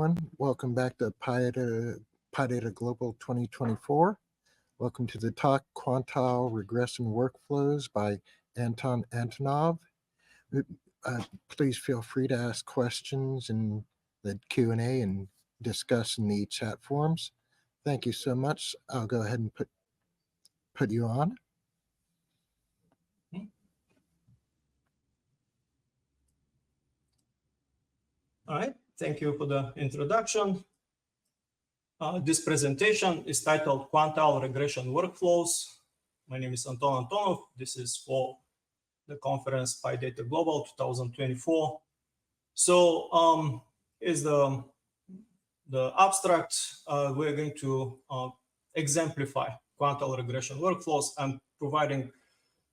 everyone. Welcome back to PyData Global 2024. Welcome to the talk, Quantile Regression Workflows by Anton Antonov. Please feel free to ask questions in the Q&A and discuss in the chat forums. Thank you so much. I'll go ahead and put you on. All right, thank you for the introduction. This presentation is titled Quantile Regression Workflows. My name is Anton Antonov. This is for the conference PyData Global 2024. So is the abstract. We're going to exemplify quantile regression workflows. I'm providing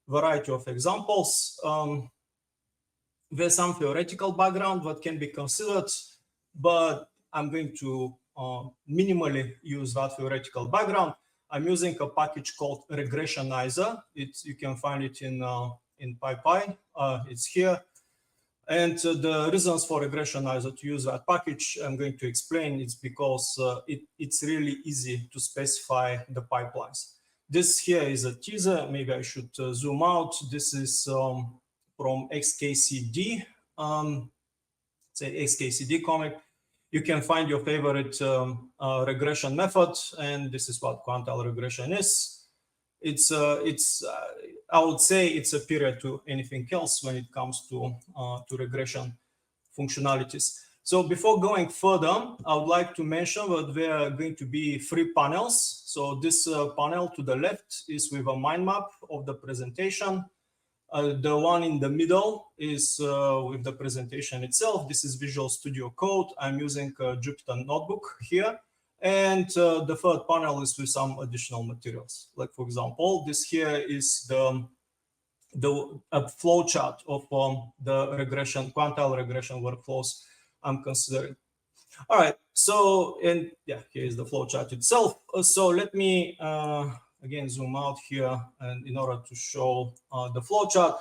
a variety of examples. There's some theoretical background that can be considered, but I'm going to minimally use that theoretical background. I'm using a package called Regressionizer. You can find it in PyPy. It's here. And the reasons for Regressionizer to use that package, I'm going to explain. It's because it's really easy to specify the pipelines. This here is a teaser. Maybe I should zoom out. This is from XKCD, say XKCD comic. You can find your favorite regression method, and this is what quantile regression is. I would say it's superior to anything else when it comes to regression functionalities. So before going further, I would like to mention that there are going to be 3 panels. So this panel to the left is with a mind map of the presentation. The one in the middle is with the presentation itself. This is Visual Studio Code. I'm using a Jupyter Notebook here. And the third panel is with some additional materials. Like, for example, this here is a flowchart of the quantile regression workflows I'm considering. All right, so, and yeah, here is the flowchart itself. So let me again zoom out here, and in order to show the flowchart.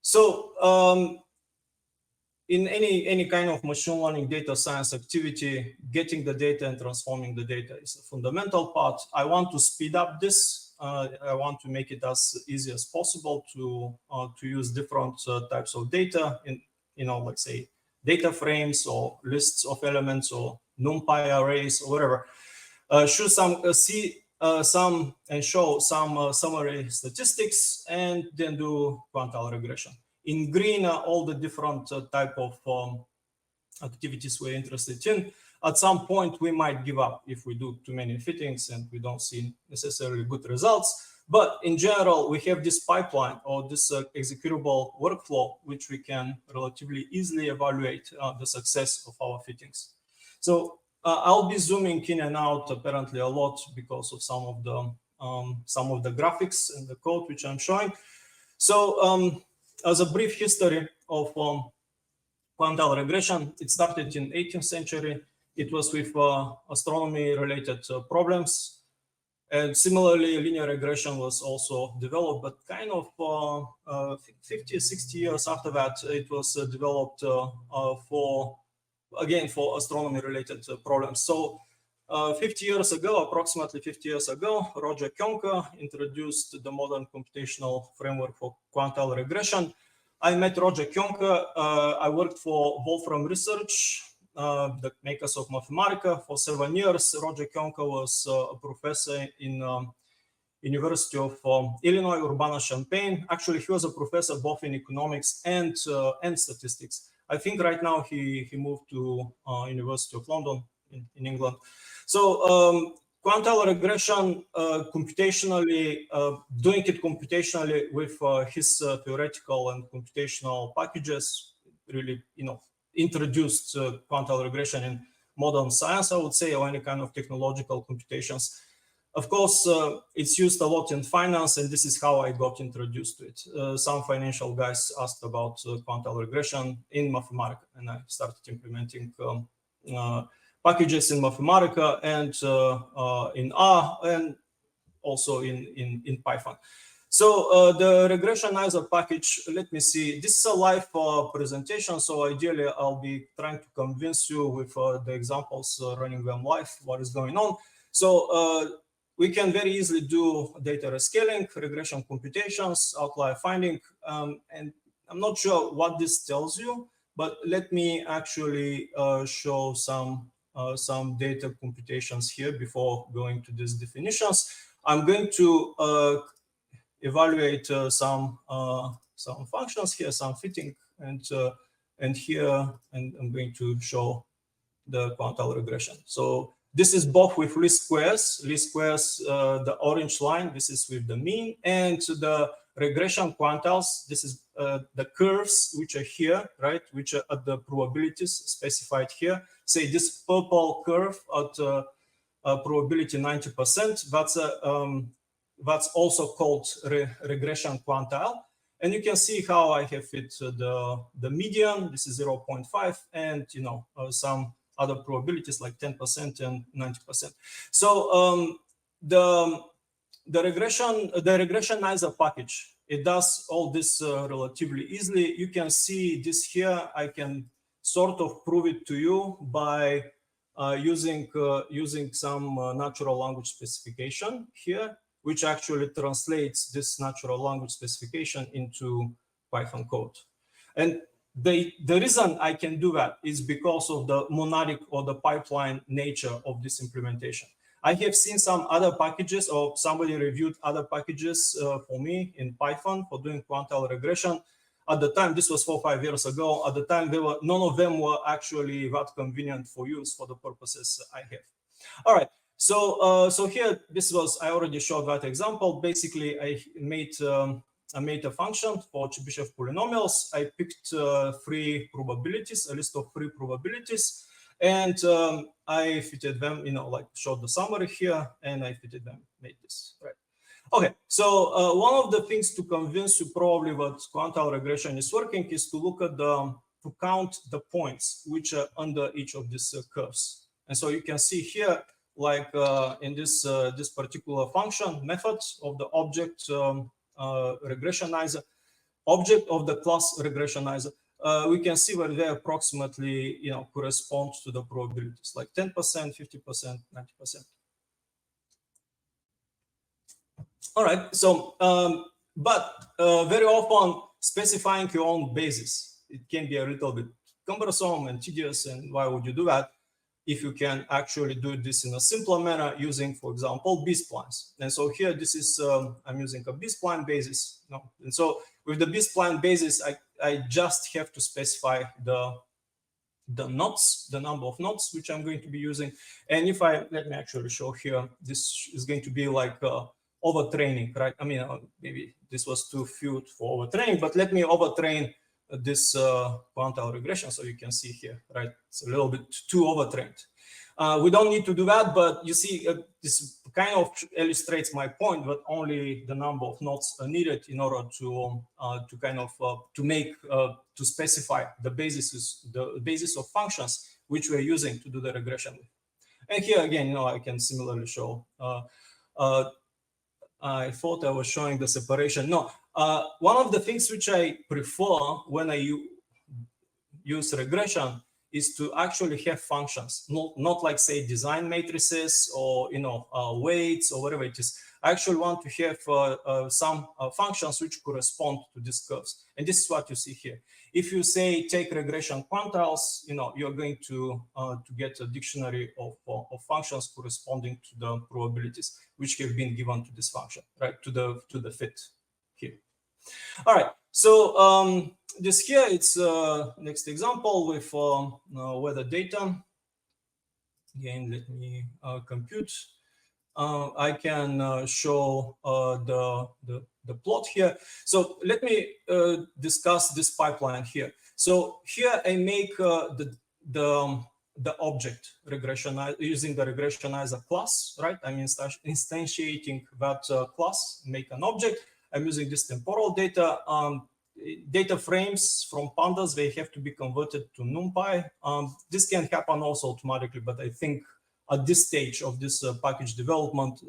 So in any kind of machine learning data science activity, getting the data and transforming the data is a fundamental part. I want to speed up this. I want to make it as easy as possible to use different types of data in, let's say, data frames or lists of elements or NumPy arrays or whatever. Show some summary statistics, and then do quantile regression. In green are all the different type of activities we're interested in. At some point, we might give up if we do too many fittings and we don't see necessarily good results. But in general, we have this pipeline or this executable workflow, which we can relatively easily evaluate the success of our fittings. So I'll be zooming in and out apparently a lot because of some of the graphics and the code which I'm showing. So as a brief history of quantile regression, it started in 18th century. It was with astronomy-related problems. And similarly, linear regression was also developed, but kind of 50, 60 years after that, it was developed for astronomy-related problems. So 50 years ago, approximately 50 years ago, Roger Kionka introduced the modern computational framework for quantile regression. I met Roger Kionka. I worked for Wolfram Research, the makers of Mathematica, for 7 years. Roger Kionka was a professor in University of Illinois, Urbana-Champaign. Actually, he was a professor both in economics and statistics. I think right now he moved to University of London in England. So quantile regression, computationally, doing it computationally with his theoretical and computational packages, really, introduced quantile regression in modern science, I would say, or any kind of technological computations. Of course, it's used a lot in finance, and this is how I got introduced to it. Some financial guys asked about quantile regression in Mathematica, and I started implementing packages in Mathematica and in R, and also in Python. So the regressionizer package, let me see, this is a live presentation. So ideally, I'll be trying to convince you with the examples running them live, what is going on. So we can very easily do data rescaling, regression computations, outlier finding. And I'm not sure what this tells you, but let me actually show some data computations here before going to these definitions. I'm going to evaluate some functions here, some fitting, and here, and I'm going to show the quantile regression. So this is both with least squares, the orange line, this is with the mean, and the regression quantiles, this is the curves which are here, right, which are at the probabilities specified here. Say this purple curve at probability 90%, that's also called regression quantile. And you can see how I have fit the median, this is 0.5, and some other probabilities like 10% and 90%. So the regressionizer package, it does all this relatively easily. You can see this here. I can sort of prove it to you by using some natural language specification here, which actually translates this natural language specification into Python code. And the reason I can do that is because of the monadic or the pipeline nature of this implementation. I have seen some other packages, or somebody reviewed other packages for me in Python for doing quantile regression. At the time, this was 4 or 5 years ago. At the time, none of them were actually that convenient for use for the purposes I have. All right. So here, I already showed that example. Basically, I made a function for Chebyshev polynomials. I picked 3 probabilities, a list of 3 probabilities, and I fitted them, like showed the summary here, and I fitted them, made this, right? Okay, so one of the things to convince you probably that quantile regression is working is to look at to count the points which are under each of these curves. And so you can see here, like in this particular function method of the object regressionizer, object of the class regressionizer, we can see where they approximately correspond to the probabilities, like 10%, 50%, 90%. All right, so but very often specifying your own basis, it can be a little bit cumbersome and tedious, and why would you do that if you can actually do this in a simpler manner using, for example, B-splines? And so here, this is, I'm using a B-spline basis. And so with the B-spline basis, I just have to specify the knots, the number of knots, which I'm going to be using. And if let me actually show here, this is going to be like overtraining, right? I mean, maybe this was too few for overtraining, but let me overtrain this quantile regression, so you can see here, right? It's a little bit too overtrained. We don't need to do that, but you see, this kind of illustrates my point that only the number of nodes are needed in order to kind of to specify the basis of functions which we're using to do the regression with. And here again, I can similarly show. I thought I was showing the separation. No, one of the things which I prefer when I use regression is to actually have functions, not like say design matrices or weights or whatever it is. I actually want to have some functions which correspond to these curves, and this is what you see here. If you say take regression quantiles, you're going to get a dictionary of functions corresponding to the probabilities which have been given to this function, right? To the fit here. All right. So this here, it's next example with weather data. Again, let me compute. I can show the plot here. So let me discuss this pipeline here. So here I make the object regressionizer using the regressionizer class, right? I'm instantiating that class, make an object. I'm using this temporal data. Data frames from pandas, they have to be converted to NumPy. This can happen also automatically, but I think at this stage of this package development,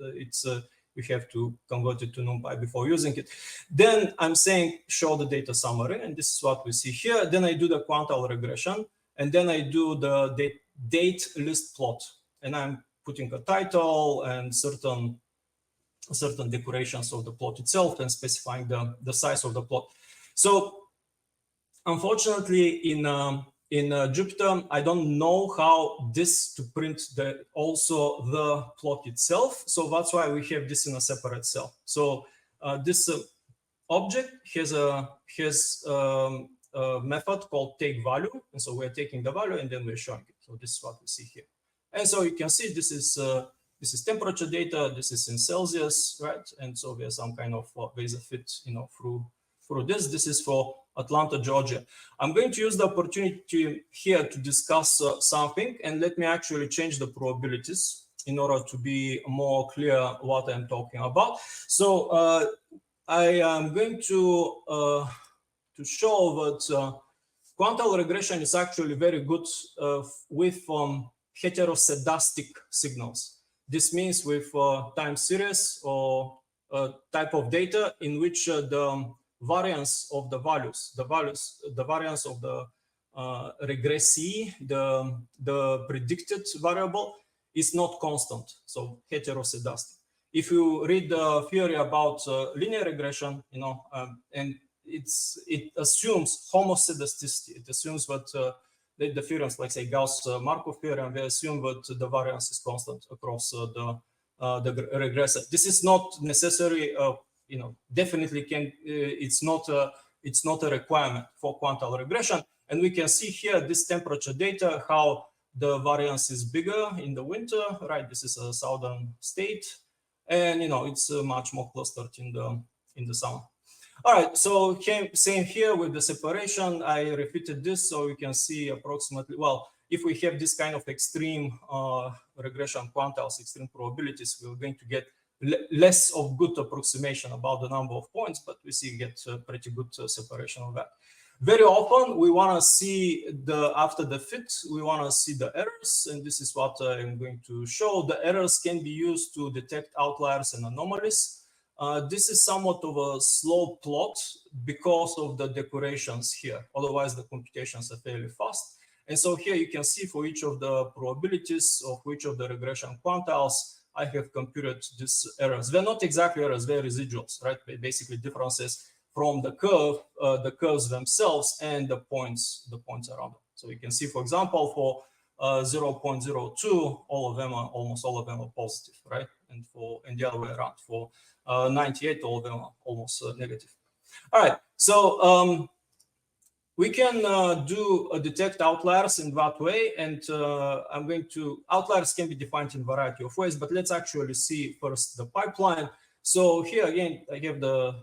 we have to convert it to NumPy before using it. Then I'm saying show the data summary, and this is what we see here. Then I do the quantile regression, and then I do the date list plot, and I'm putting a title and certain decorations of the plot itself and specifying the size of the plot. So unfortunately, in Jupyter, I don't know how this to print also the plot itself. So that's why we have this in a separate cell. So this object has a method called take value, and so we're taking the value and then we're showing it. So this is what we see here, and so you can see this is temperature data. This is in Celsius, right? And so there's some kind of there's a fit, through this. This is for Atlanta, Georgia. I'm going to use the opportunity here to discuss something, and let me actually change the probabilities in order to be more clear what I'm talking about. So I am going to show that quantile regression is actually very good with heteroscedastic signals. This means with time series or type of data in which the variance of the values, the variance of the regressee, the predicted variable is not constant, so heteroscedastic. If you read the theory about linear regression, and it assumes homoscedasticity. It assumes that the theorems, like say Gauss-Markov theorem, they assume that the variance is constant across the regressor. This is not necessary. Definitely can. It's not a requirement for quantile regression. And we can see here this temperature data, how the variance is bigger in the winter, right? This is a southern state, and it's much more clustered in the summer. All right, so same here with the separation. I repeated this so you can see approximately, well, if we have this kind of extreme regression quantiles, extreme probabilities, we're going to get less of good approximation about the number of points, but we get pretty good separation of that. Very often we want to see after the fit, we want to see the errors, and this is what I'm going to show. The errors can be used to detect outliers and anomalies. This is somewhat of a slow plot because of the decorations here. Otherwise, the computations are fairly fast. And so here you can see for each of the probabilities of each of the regression quantiles, I have computed these errors. They're not exactly errors, they're residuals, right? They're basically differences from the curves themselves and the points around them. So you can see, for example, for 0.02, almost all of them are positive, right? And the other way around, for 98, all of them are almost negative. All right, so we can detect outliers in that way, and outliers can be defined in a variety of ways, but let's actually see first the pipeline. So here again, I have the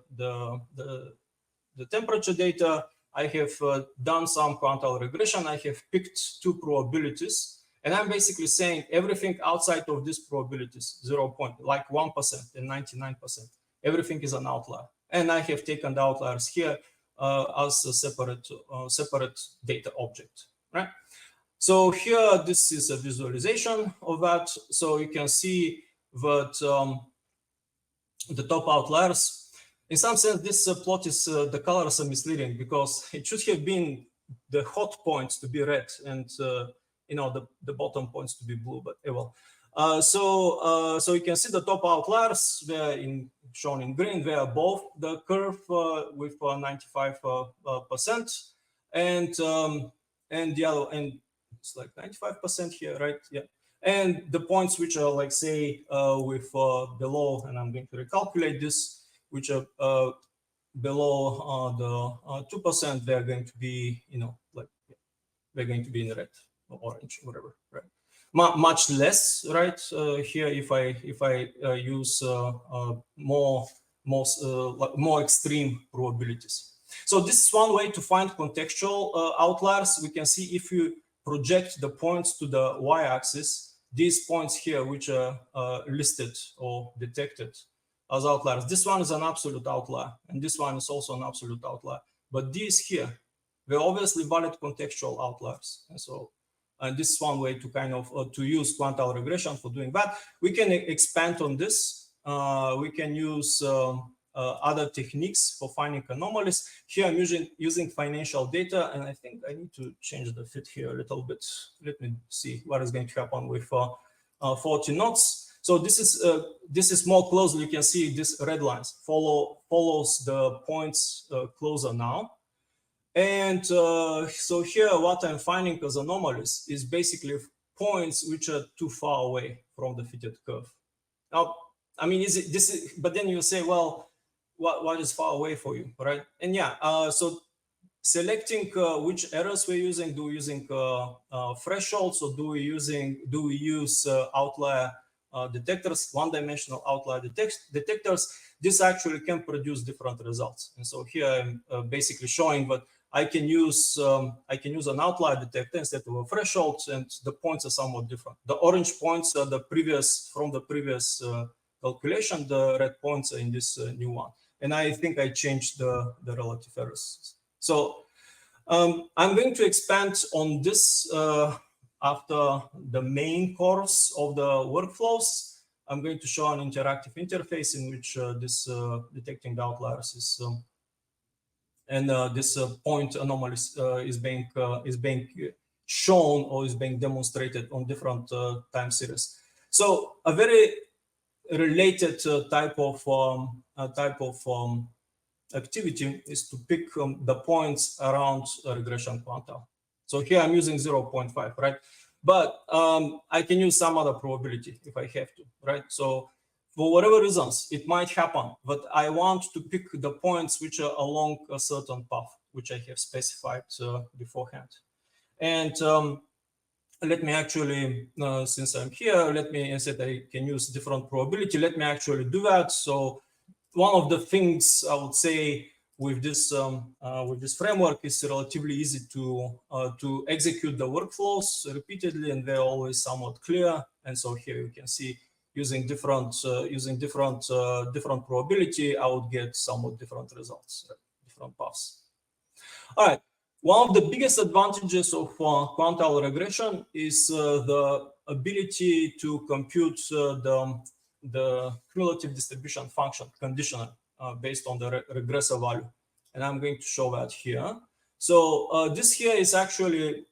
temperature data. I have done some quantile regression. I have picked two probabilities, and I'm basically saying everything outside of these probabilities, 1% and 99%, everything is an outlier. And I have taken the outliers here as a separate data object, right? So here, this is a visualization of that. So you can see that the top outliers, in some sense, this plot is, the colors are misleading because it should have been the hot points to be red and the bottom points to be blue, but well. So you can see the top outliers, they're shown in green. They are both the curve with 95%, and the other, and it's like 95% here, right? Yeah. And the points which are like, say, with below, and I'm going to recalculate this, which are below the 2%, they're going to be, they're going to be in red or orange, whatever, right? Much less, right? Here, if I use more extreme probabilities. So this is one way to find contextual outliers. We can see if you project the points to the y-axis, these points here, which are listed or detected as outliers. This one is an absolute outlier, and this one is also an absolute outlier. But these here, they're obviously valid contextual outliers. And this is one way to kind of to use quantile regression for doing that. We can expand on this we can use other techniques for finding anomalies. Here I'm using financial data, and I think I need to change the fit here a little bit. Let me see what is going to happen with 40 knots. So this is more closely. You can see this red lines follows the points closer now. And so here, what I'm finding as anomalies is basically points which are too far away from the fitted curve. Now, I mean, but then you say, well, what is far away for you, right? And yeah, so selecting which errors we're using. Do we using thresholds, or do we use outlier detectors, one-dimensional outlier detectors? This actually can produce different results. And so here I'm basically showing that I can use an outlier detector instead of a threshold, and the points are somewhat different. The orange points are from the previous calculation. The red points are in this new one. And I think I changed the relative errors. So I'm going to expand on this after the main course of the workflows. I'm going to show an interactive interface in which this detecting the outliers is and this point anomalies is being shown or is being demonstrated on different time series. So a very related type of activity is to pick the points around a regression quantile. So here I'm using 0.5, right? But I can use some other probability if I have to, right? So for whatever reasons, it might happen, but I want to pick the points which are along a certain path, which I have specified beforehand. And let me actually, since I'm here, let me, instead I can use different probability. Let me actually do that. So one of the things I would say with this framework is relatively easy to execute the workflows repeatedly, and they're always somewhat clear. And so here you can see using different probability, I would get somewhat different results, different paths. All right. One of the biggest advantages of quantile regression is the ability to compute the cumulative distribution function conditional based on the regressor value. And I'm going to show that here. So this here is actually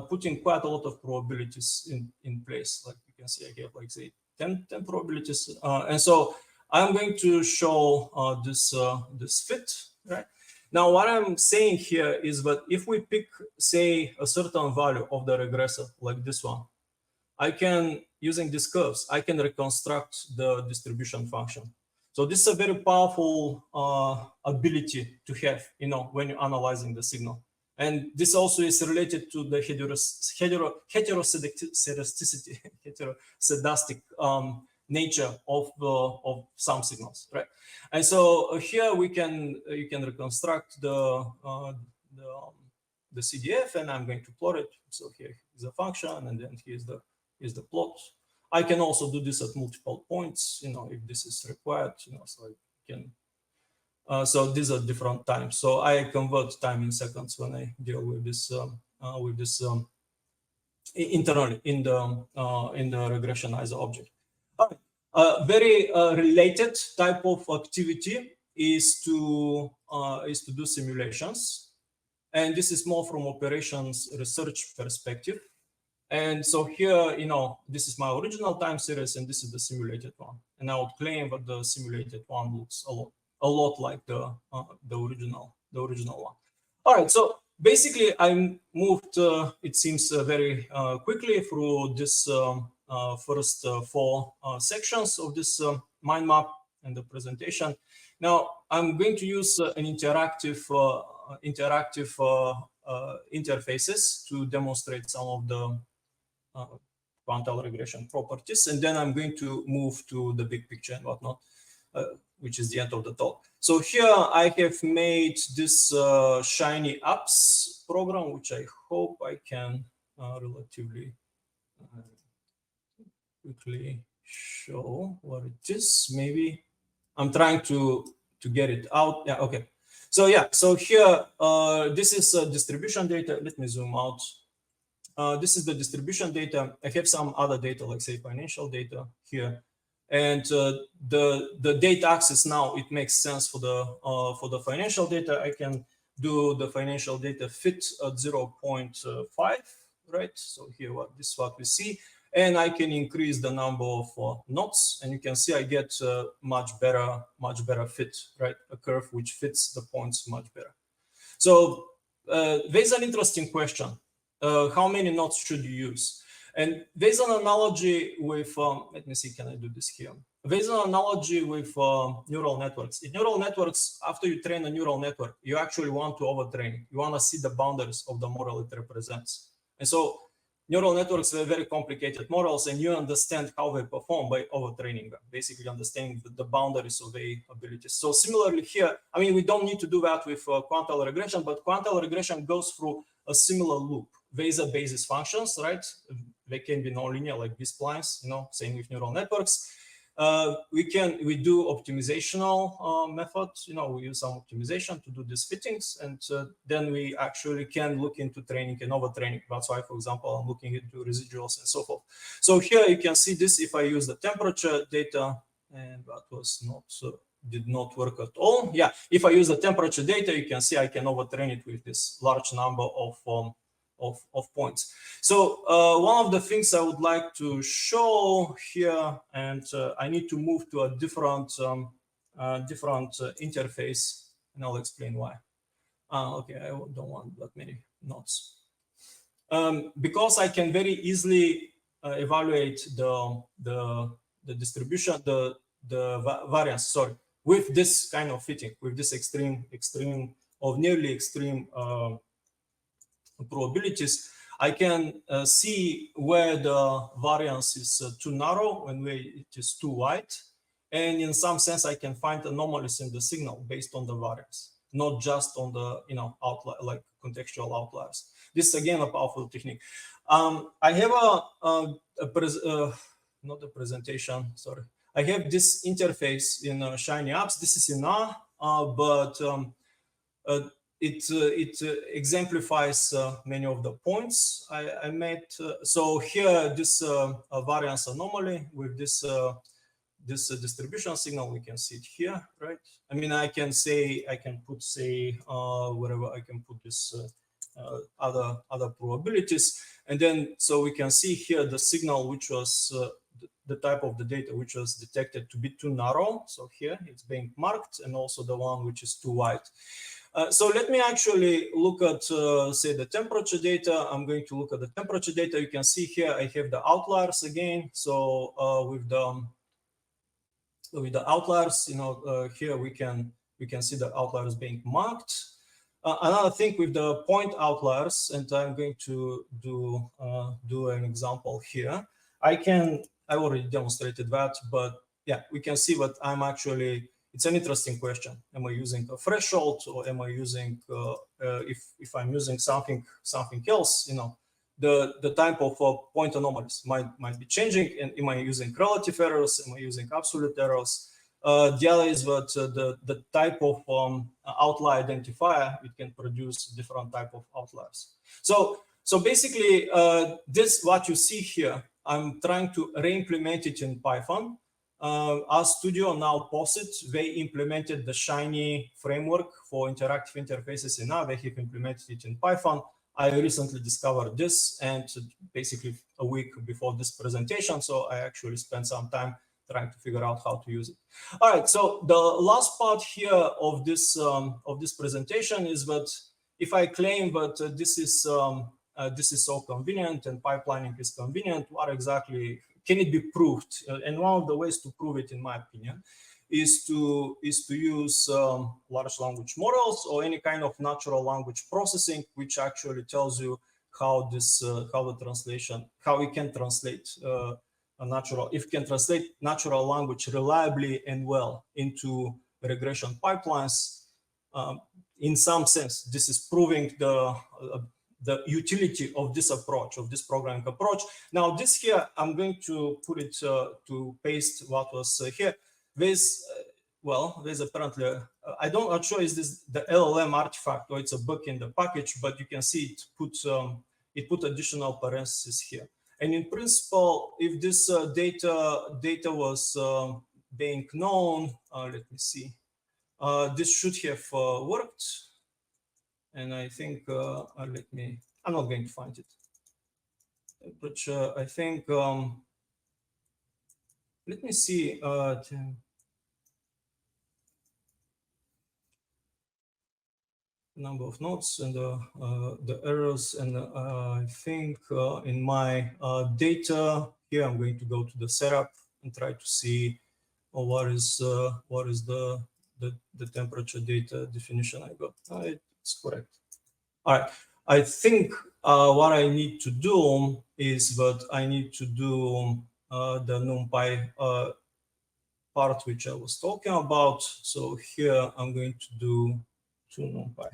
putting quite a lot of probabilities in place. Like you can see, I have like say 10 probabilities. And so I'm going to show this fit, right? Now, what I'm saying here is that if we pick, say, a certain value of the regressor, like this one, I can, using these curves, I can reconstruct the distribution function. So this is a very powerful ability to have, when you're analyzing the signal. And this also is related to the heteroscedastic nature of some signals, right? And so here you can reconstruct the CDF, and I'm going to plot it. So here is the function, and then here's the plot. I can also do this at multiple points, if this is required, so I can. So these are different times. So I convert time in seconds when I deal with this internally in the regressionizer object. All right. Very related type of activity is to do simulations, and this is more from operations research perspective. And so here, this is my original time series, and this is the simulated one. And I would claim that the simulated one looks a lot like the original one. All right, so basically I moved, it seems very quickly through this first 4 sections of this mind map and the presentation. Now I'm going to use an interactive interfaces to demonstrate some of the quantile regression properties, and then I'm going to move to the big picture and whatnot, which is the end of the talk. So here I have made this Shiny Apps program, which I hope I can relatively quickly show what it is. Maybe I'm trying to get it out. Yeah, okay. So yeah, so here this is distribution data. Let me zoom out. This is the distribution data. I have some other data, like say financial data here. And the date axis now, it makes sense for the financial data. I can do the financial data fit at 0.5, right? So here, this is what we see. And I can increase the number of knots, and you can see I get much better fit, right? A curve which fits the points much better. So there's an interesting question. How many knots should you use? And there's an analogy with, let me see, can I do this here? There's an analogy with neural networks. In neural networks, after you train a neural network, you actually want to overtrain. You want to see the boundaries of the model it represents. And so neural networks are very complicated models, and you understand how they perform by overtraining them, basically understanding the boundaries of their abilities. So similarly here, I mean, we don't need to do that with quantile regression, but quantile regression goes through a similar loop. There is a basis functions, right? They can be nonlinear, like B-splines, you know, same with neural networks. We do optimizational methods, you know, we use some optimization to do these fittings, and then we actually can look into training and overtraining. That's why, for example, I'm looking into residuals and so forth. So here you can see this if I use the temperature data, and that was not, did not work at all. Yeah, if I use the temperature data, you can see I can overtrain it with this large number of points. So one of the things I would like to show here, and I need to move to a different interface, and I'll explain why. Okay, I don't want that many nodes. Because I can very easily evaluate the distribution, the variance, sorry, with this kind of fitting, with this extreme or nearly extreme probabilities, I can see where the variance is too narrow and where it is too wide. And in some sense, I can find anomalies in the signal based on the variance, not just on the, you know, outlier, like contextual outliers. This is again a powerful technique. I have not a presentation, sorry. I have this interface in Shiny Apps. This is in R, but it exemplifies many of the points I made. So here, this variance anomaly with this distribution signal, we can see it here, right? I mean, I can put, say, wherever I can put this other probabilities, and then so we can see here the signal which was the type of the data which was detected to be too narrow. So here it's being marked, and also the one which is too wide. So let me actually look at, say, the temperature data. I'm going to look at the temperature data. You can see here I have the outliers again. So with the outliers, you know, here we can see the outliers being marked. Another thing with the point outliers, and I'm going to do an example here. I already demonstrated that, but yeah, we can see what I'm actually. It's an interesting question. Am I using a threshold, or am I using if I'm using something else? You know, the type of point anomalies might be changing. And am I using relative errors? Am I using absolute errors? The other is that the type of outlier identifier, it can produce different type of outliers. So basically, this what you see here. I'm trying to re-implement it in Python. RStudio now POSIT, they implemented the Shiny framework for interactive interfaces in R. They have implemented it in Python. I recently discovered this, and basically a week before this presentation, so I actually spent some time trying to figure out how to use it. All right, so the last part here of this presentation is that if I claim that this is so convenient and pipelining is convenient, what exactly can it be proved? And one of the ways to prove it, in my opinion, is to use large language models or any kind of natural language processing, which actually tells you how it can translate if it can translate natural language reliably and well into regression pipelines. In some sense, this is proving the utility of this approach, of this programming approach. Now, this here, I'm going to put it to paste what was here. There's apparently, I'm not sure is this the LLM artifact or it's a bug in the package, but you can see it put additional parentheses here. And in principle, if this data was being known, let me see, this should have worked. And I think, I'm not going to find it. But I think, let me see. Number of nodes and the errors, and I think in my data here, I'm going to go to the setup and try to see what is the temperature data definition I got. It's correct. All right. I think what I need to do is that I need to do the NumPy part which I was talking about. So here I'm going to do 2 NumPy.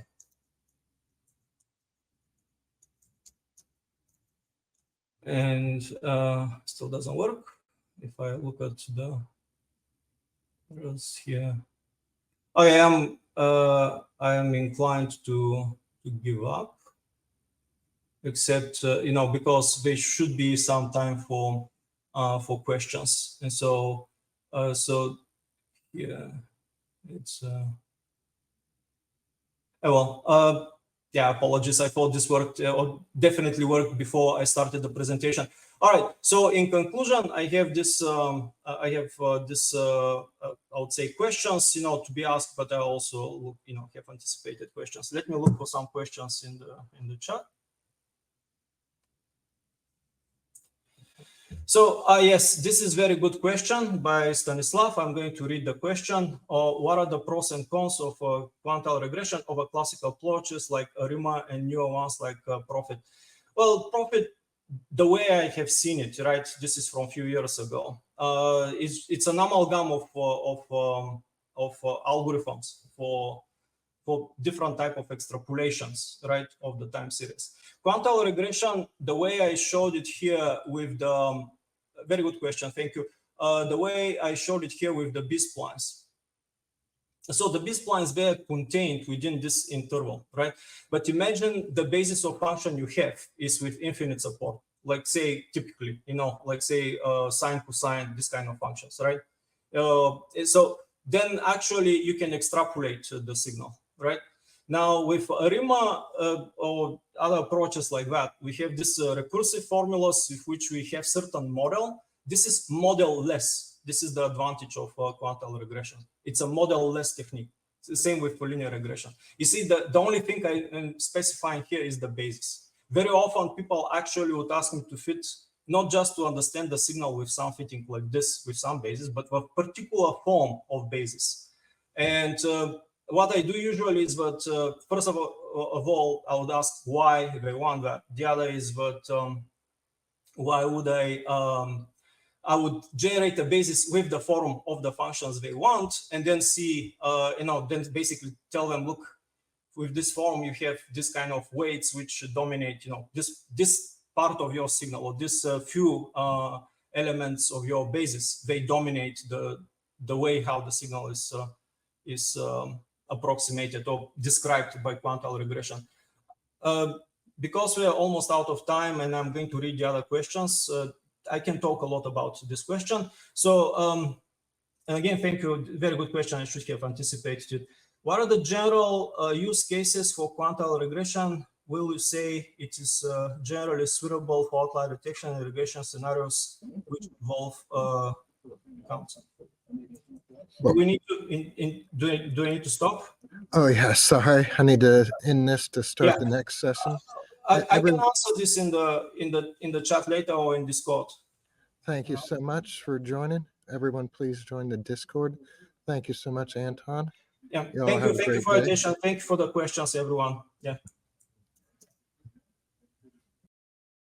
And still doesn't work. If I look at the errors here, I am inclined to give up, except because there should be some time for questions, and so yeah, it's yeah, apologies. I thought this worked or definitely worked before I started the presentation. All right. So in conclusion, I have this. I would say questions, to be asked, but I also have anticipated questions. Let me look for some questions in the chat. So yes, this is very good question by Stanislav. I'm going to read the question. What are the pros and cons of quantile regression over classical approaches like ARIMA and newer ones like Profit? Well, Profit, the way I have seen it, right, this is from a few years ago. It's an amalgam of algorithms for different type of extrapolations, right, of the time series. Quantile regression, the way I showed it here with the, very good question, thank you. The way I showed it here with the B-splines. So the B-splines were contained within this interval, right? But imagine the basis of function you have is with infinite support, like say typically, like say sine, cosine, this kind of functions, right? So then actually you can extrapolate the signal, right? Now with ARIMA or other approaches like that, we have this recursive formulas with which we have certain model. This is model-less. This is the advantage of quantile regression. It's a model-less technique. It's the same with linear regression. You see, the only thing I am specifying here is the basis. Very often people actually would ask me to fit, not just to understand the signal with some fitting like this with some basis, but with a particular form of basis. And what I do usually is that, first of all, I would ask why they want that. The other is that why would I would generate a basis with the form of the functions they want, and then see, then basically tell them, look, with this form, you have this kind of weights which dominate, this part of your signal, or this few elements of your basis, they dominate the way how the signal is approximated or described by quantile regression. Because we are almost out of time and I'm going to read the other questions, I can talk a lot about this question. So again, thank you, very good question. I should have anticipated it. What are the general use cases for quantile regression? Will you say it is generally suitable for outlier detection and regression scenarios which involve counts? Do we need to do I need to stop? Oh yeah, sorry. I need to end this to start the next session. I can answer this in the chat later or in Discord. Thank you so much for joining. Everyone, please join the Discord. Thank you so much, Anton. Yeah, thank you for your attention. Thank you for the questions, everyone. Yeah.